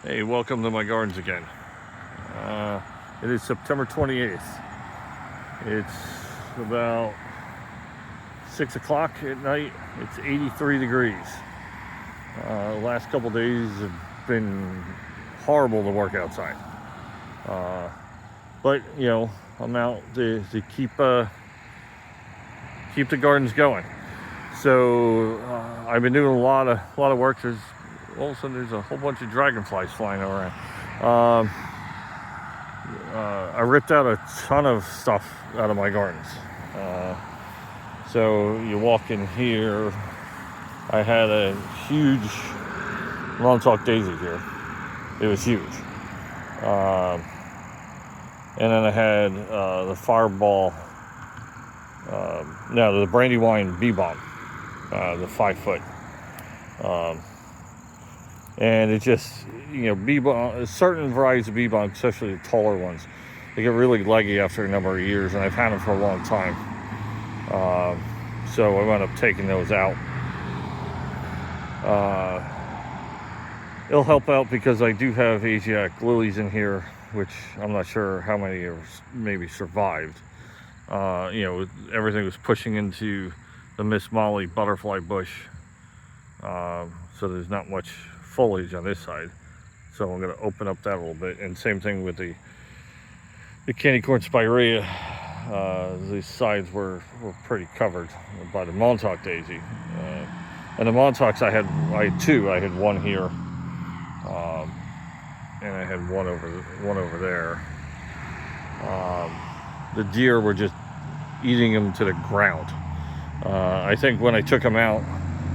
Hey, welcome to my gardens again. It is September 28th. It's about 6 o'clock at night. It's 83 degrees. The last couple days have been horrible to work outside. But, I'm out to keep the gardens going. So I've been doing a lot of work. All of a sudden there's a whole bunch of dragonflies flying around. I ripped out a ton of stuff out of my gardens. So you walk in here. I had a huge Montauk daisy here. It was huge. And then I had the fireball, the Brandywine bee balm, the 5 foot. And it just, bee balm, certain varieties of bee balm, especially the taller ones, they get really leggy after a number of years, and I've had them for a long time. So I wound up taking those out. It'll help out because I do have Asiatic lilies in here, which I'm not sure how many have maybe survived. Everything was pushing into the Miss Molly butterfly bush, so there's not much foliage on this side. So I'm going to open up that a little bit, and same thing with the candy corn spirea. These sides were pretty covered by the Montauk daisy, and the Montauks I had two. I had one here, and I had one over there. The deer were just eating them to the ground. I think when I took them out,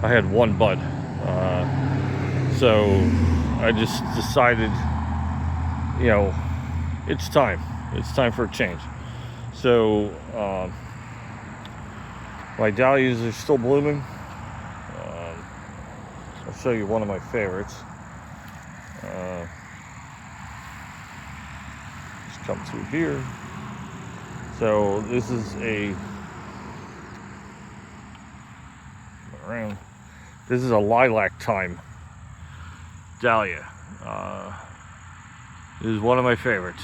I had one bud. So I just decided, it's time. It's time for a change. So my dahlias are still blooming. I'll show you one of my favorites. Just come through here. So this is this is a lilac time dahlia. This is one of my favorites.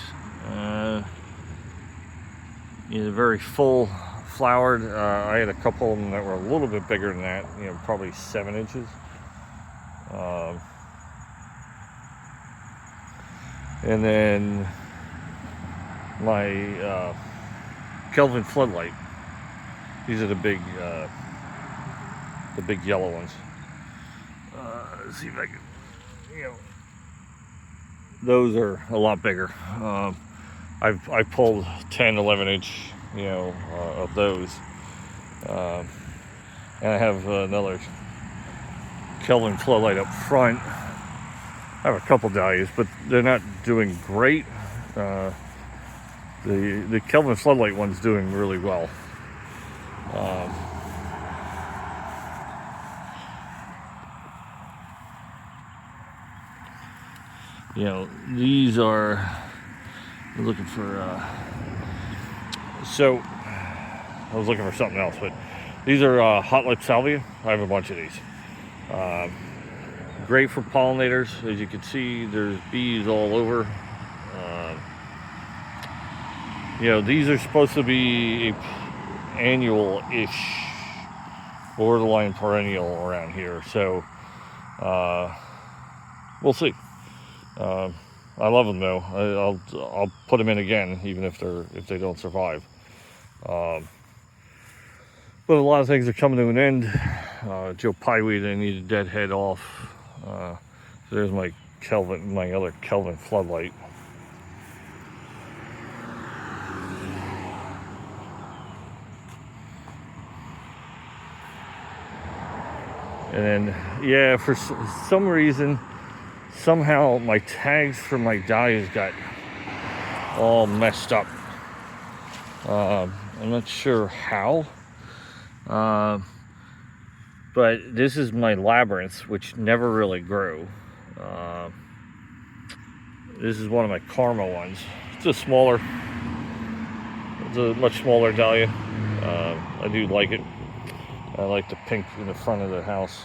Very full flowered. I had a couple of them that were a little bit bigger than that, probably 7 inches. And then my Kelvin floodlight. These are the big yellow ones. Let's see if I can, those are a lot bigger. I've pulled 10, 11 inch, of those. And I have another Kelvin floodlight up front. I have a couple dahlias, but they're not doing great. The Kelvin floodlight one's doing really well. These are, I'm looking for, so I was looking for something else, but these are hot lip salvia. I have a bunch of these. Great for pollinators. As you can see, there's bees all over. These are supposed to be annual-ish, borderline perennial around here. So we'll see. I love them though. I'll put them in again, even if they don't survive. But a lot of things are coming to an end. Joe Pyeweed, I need a dead head off. So there's my other Kelvin floodlight. And then, for some reason, somehow my tags for my dahlias got all messed up. I'm not sure how. But this is my labyrinth, which never really grew. This is one of my Karma ones. It's a much smaller dahlia. I do like it. I like the pink in the front of the house.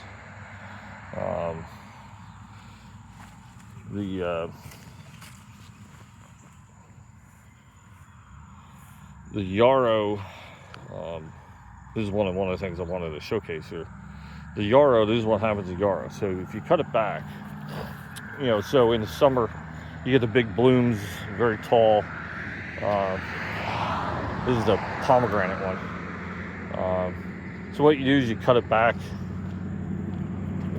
the yarrow. This is one of the things I wanted to showcase here. The yarrow, this is what happens to yarrow. So if you cut it back, so in the summer, you get the big blooms, very tall. This is the pomegranate one. So what you do is you cut it back.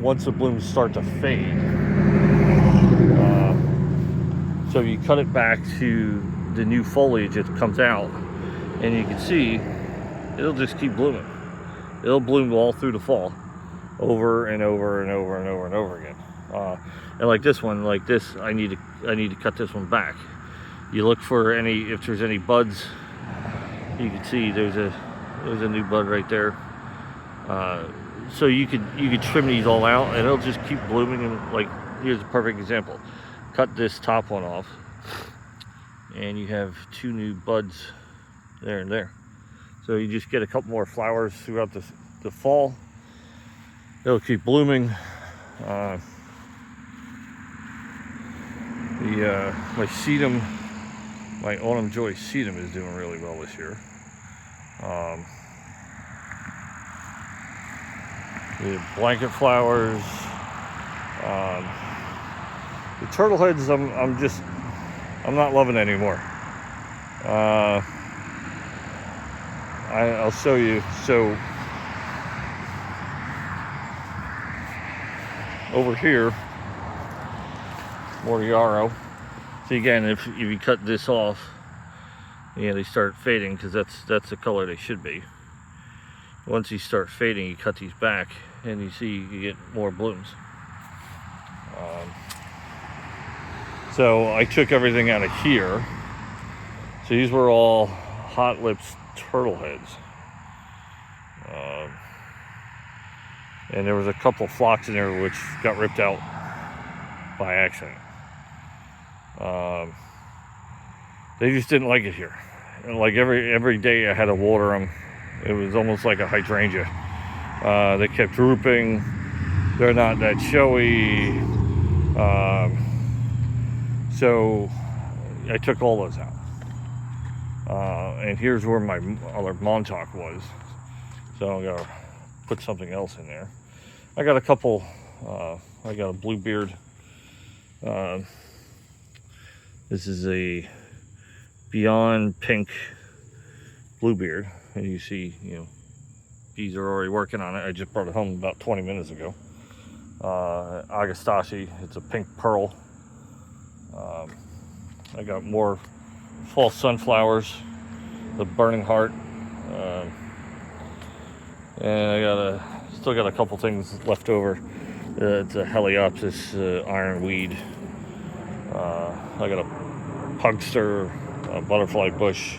Once the blooms start to fade, so you cut it back to the new foliage that comes out, and you can see it'll just keep blooming. It'll bloom all through the fall, over and over and over and over and over again. And like this one, like this, I need to cut this one back. You look for if there's any buds. You can see there's a new bud right there. So you could trim these all out, and it'll just keep blooming. And like, here's a perfect example. Cut this top one off, and you have 2 new buds there and there. So you just get a couple more flowers throughout the fall. It'll keep blooming. My sedum, my autumn joy sedum, is doing really well this year. The blanket flowers, the turtle heads, I'm not loving anymore. I'll show you. So over here, more yarrow. So again, if you cut this off, they start fading, because that's the color they should be. Once you start fading, you cut these back, and you see you get more blooms. So I took everything out of here. So these were all hot lips turtle heads. And there was a couple flocks in there which got ripped out by accident. They just didn't like it here. And like every day I had to water them. It was almost like a hydrangea. They kept drooping. They're not that showy. So I took all those out. And here's where my other Montauk was. So I'm gonna put something else in there. I got a couple. I got a bluebeard. This is a Beyond Pink bluebeard, and you see, bees are already working on it. I just brought it home about 20 minutes ago. Agastache, it's a pink pearl. I got more false sunflowers, the Burning Heart, and I still got a couple things left over. It's a Heliopsis ironweed. I got a pugster, a butterfly bush,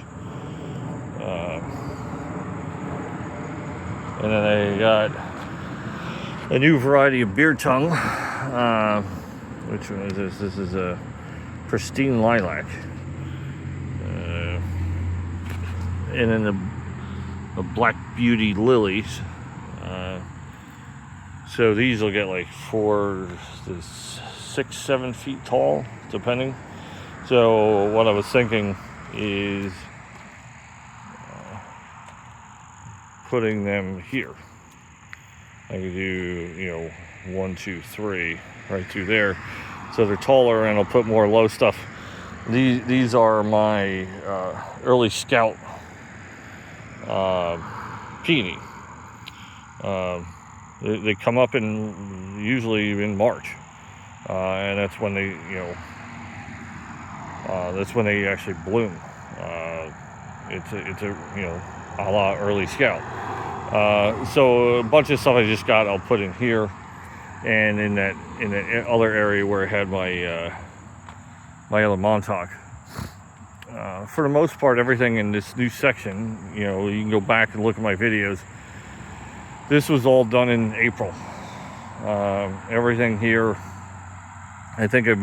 and then I got a new variety of beard tongue. Which one is this? This is a pristine lilac. And then the Black Beauty lilies. So these will get like 4 to 6, 7 feet tall, depending. So what I was thinking is putting them here. I could do, 1, 2, 3 right through there. So they're taller, and I'll put more low stuff. These are my early scout peony. They come up usually in March, and that's when they actually bloom. It's a a la early scout. So a bunch of stuff I just got, I'll put in here, and in that other area where I had my my other Montauk. For the most part, everything in this new section, you can go back and look at my videos. This was all done in April. Everything here, I think I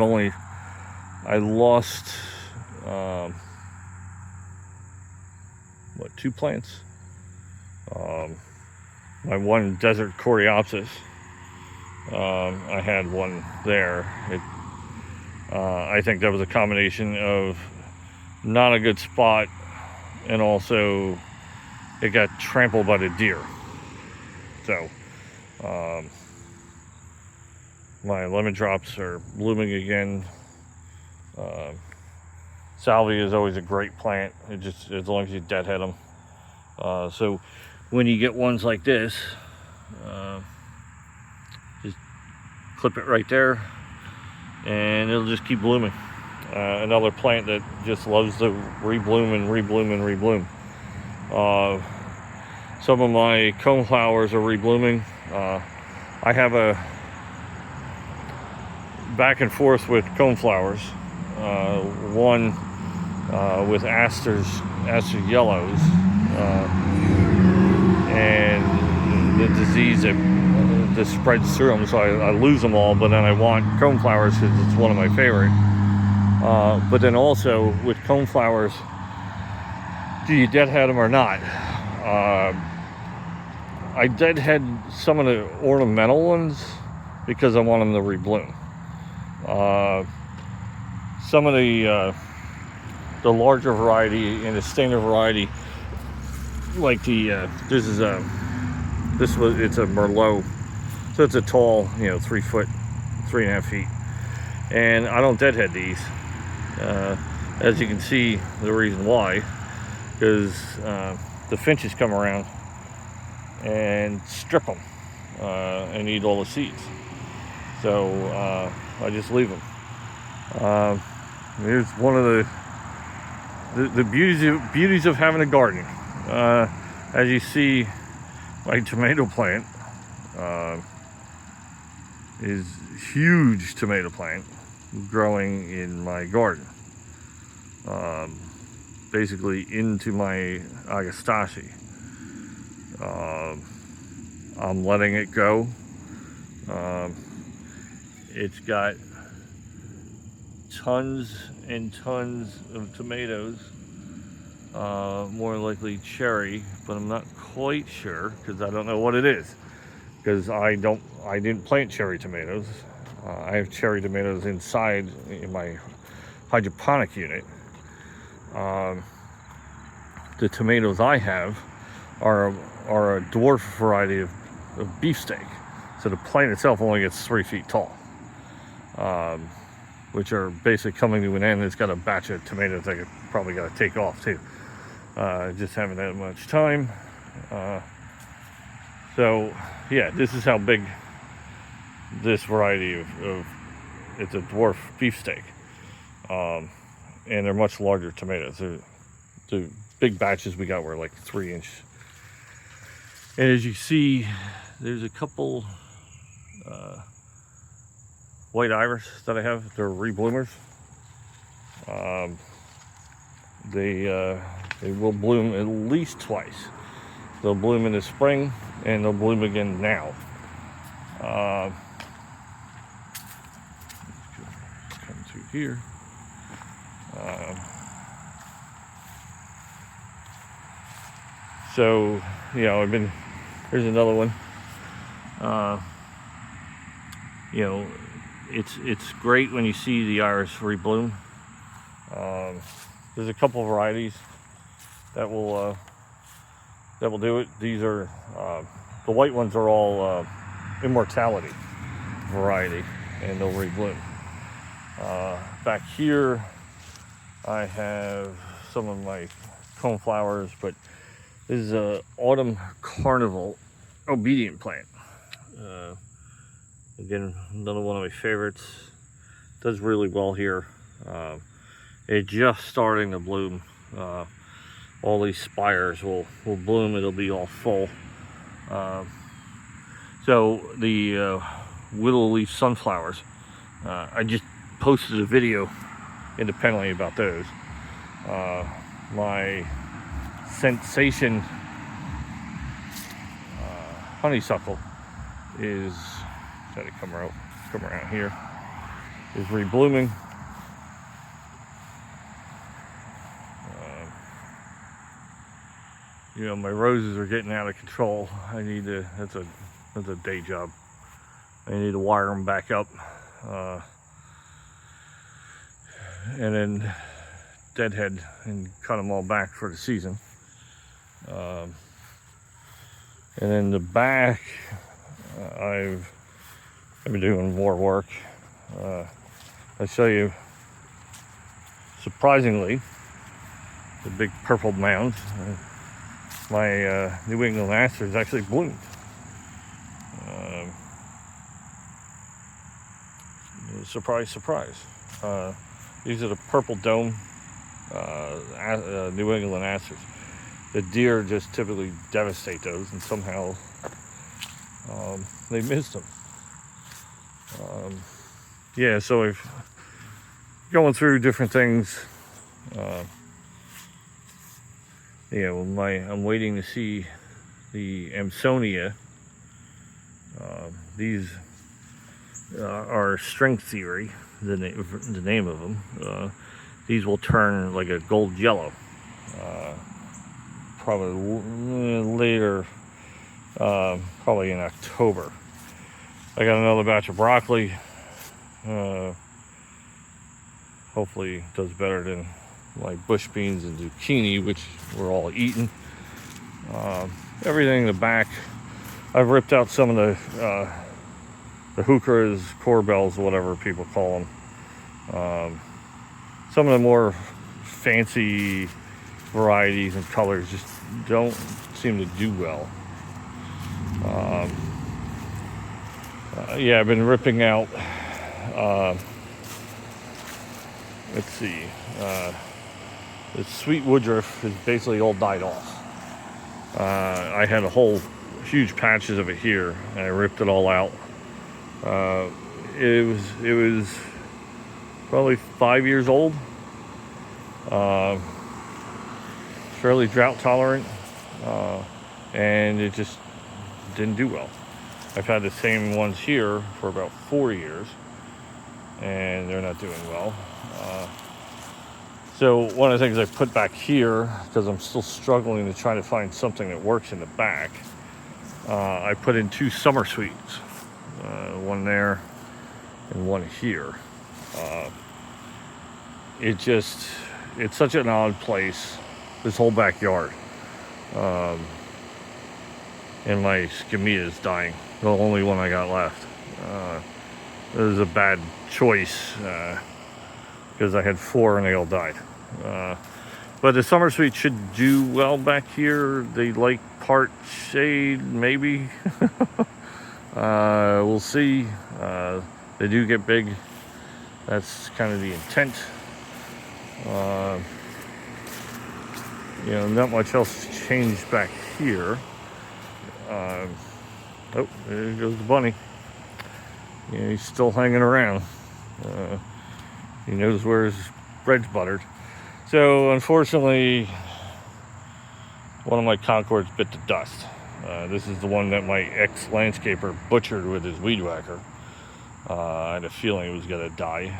lost 2 plants. My one desert coreopsis, I had one there. I think that was a combination of not a good spot, and also it got trampled by the deer. So my lemon drops are blooming again. Salvia is always a great plant. It just, as long as you deadhead them. So when you get ones like this, just clip it right there, and it'll just keep blooming. Another plant that just loves to rebloom and rebloom and rebloom. Some of my coneflowers are reblooming. I have a back and forth with coneflowers. One with aster yellows, and the disease that spreads through them, so I lose them all. But then I want coneflowers because it's one of my favorite. But then also with coneflowers, do you deadhead them or not? I deadhead some of the ornamental ones because I want them to rebloom. Some of the larger variety and the standard variety, like the it's a Merlot, so it's a tall, 3 foot, 3.5 feet, and I don't deadhead these. As you can see, the reason why, because the finches come around and strip them and eat all the seeds. So I just leave them. Here's one of the beauties of having a garden. As you see, my tomato plant is huge tomato plant growing in my garden, basically into my agastache. I'm letting it go. It's got tons and tons of tomatoes, more likely cherry, but I'm not quite sure because I don't know what it is, because I didn't plant cherry tomatoes. I have cherry tomatoes inside in my hydroponic unit. The tomatoes I have are a dwarf variety of beefsteak, so the plant itself only gets 3 feet tall, which are basically coming to an end. It's got a batch of tomatoes I probably got to take off too. Just haven't had much time. So yeah, this is how big this variety of it's a dwarf beefsteak, and they're much larger tomatoes. The big batches we got were like 3-inch. And as you see, there's a couple white iris that I have. They're rebloomers. They will bloom at least twice. They'll bloom in the spring and they'll bloom again now. Come through here. So, here's another one. It's great when you see the iris rebloom. There's a couple of varieties that will do it. These are the white ones are all immortality variety, and they'll rebloom. Back here, I have some of my coneflowers, but this is a autumn carnival obedient plant. Again, another one of my favorites. Does really well here. It's just starting to bloom. All these spires will bloom. It'll be all full. So the willow leaf sunflowers, I just posted a video independently about those. My sensation honeysuckle is, try to come around here, is reblooming. My roses are getting out of control. I need to, that's a day job. I need to wire them back up. and then deadhead and cut them all back for the season. And then the back, I've been doing more work. I'll show you, surprisingly, the big purple mound. My New England asters actually bloomed. Surprise, surprise. These are the purple dome New England asters. The deer just typically devastate those, and somehow they missed them. Yeah, so we've going through different things. Yeah, well, I'm waiting to see the Amsonia. These are string theory, the name of them. These will turn like a gold yellow. Probably later, probably in October. I got another batch of broccoli. Hopefully does better than my bush beans and zucchini, which we're all eating. Everything in the back, I've ripped out some of the heucheras, corbels, whatever people call them. Some of the more fancy varieties and colors just don't seem to do well. Yeah, I've been ripping out, let's see, the sweet woodruff is basically all died off. I had a whole huge patches of it here, and I ripped it all out. It was probably 5 years old. Fairly drought tolerant, and it just didn't do well. I've had the same ones here for about 4 years, and they're not doing well. So one of the things I put back here, because I'm still struggling to try to find something that works in the back, I put in 2 summer sweets, one there and one here. It's such an odd place, this whole backyard. And my scamia is dying, the only one I got left. It was a bad choice, because I had 4 and they all died. But the summer sweet should do well back here. They like part shade, maybe. We'll see. They do get big. That's kind of the intent. Not much else changed back here. Oh, there goes the bunny. He's still hanging around. He knows where his bread's buttered. So, unfortunately, one of my Concords bit the dust. This is the one that my ex-landscaper butchered with his weed whacker. I had a feeling it was going to die.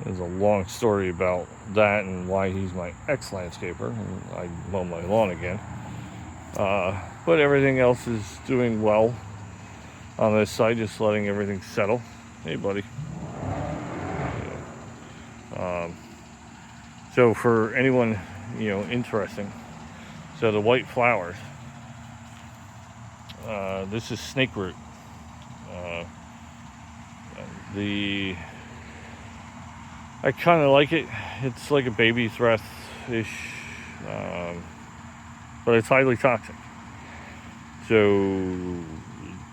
There's a long story about that and why he's my ex-landscaper. I mow my lawn again. But everything else is doing well on this side, just letting everything settle. Hey, buddy. So for anyone, interesting, so the white flowers, this is snake root. I kind of like it. It's like a baby's breath-ish, but it's highly toxic. So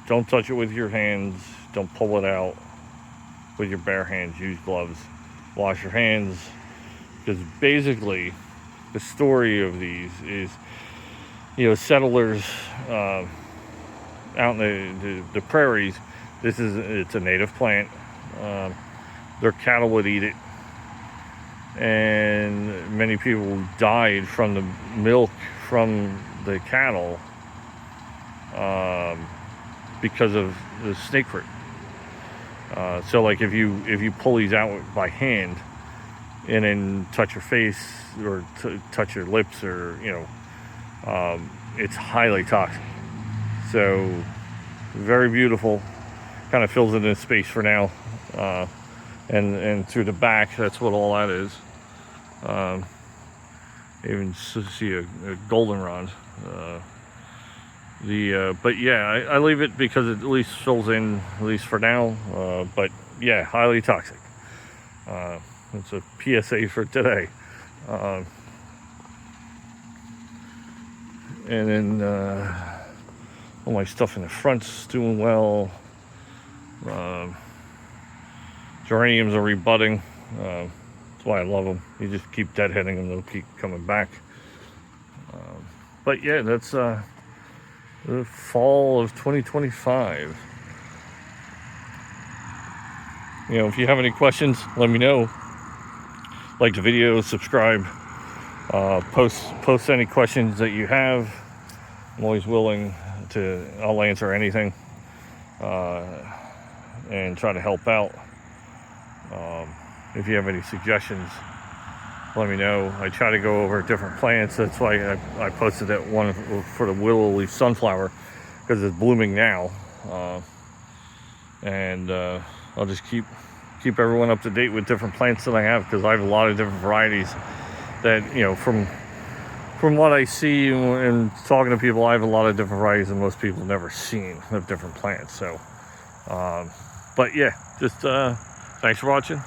don't touch it with your hands. Don't pull it out with your bare hands. Use gloves. Wash your hands. Because basically, the story of these is, settlers out in the prairies. It's a native plant. Their cattle would eat it, and many people died from the milk from the cattle because of the snake fruit. So, like if you pull these out by hand and then touch your face or touch your lips, or it's highly toxic. So very beautiful. Kind of fills in this space for now. and through the back. That's what all that is. Even see a goldenrod. But yeah, I leave it because it at least fills in, at least for now. But yeah, highly toxic. It's a PSA for today. And then all my stuff in the front's doing well. Geraniums are rebudding. That's why I love them. You just keep deadheading them, they'll keep coming back. But yeah, that's the fall of 2025. You know, if you have any questions, let me know. Like the video, subscribe, post any questions that you have. I'm always willing to, I'll answer anything, and try to help out. If you have any suggestions, let me know. I try to go over different plants. That's why I posted that one for the willow leaf sunflower, because it's blooming now. And I'll just keep everyone up to date with different plants that I have, because I have a lot of different varieties that, you know, from what I see and talking to people, I have a lot of different varieties that most people have never seen of different plants. So, but yeah, just thanks for watching.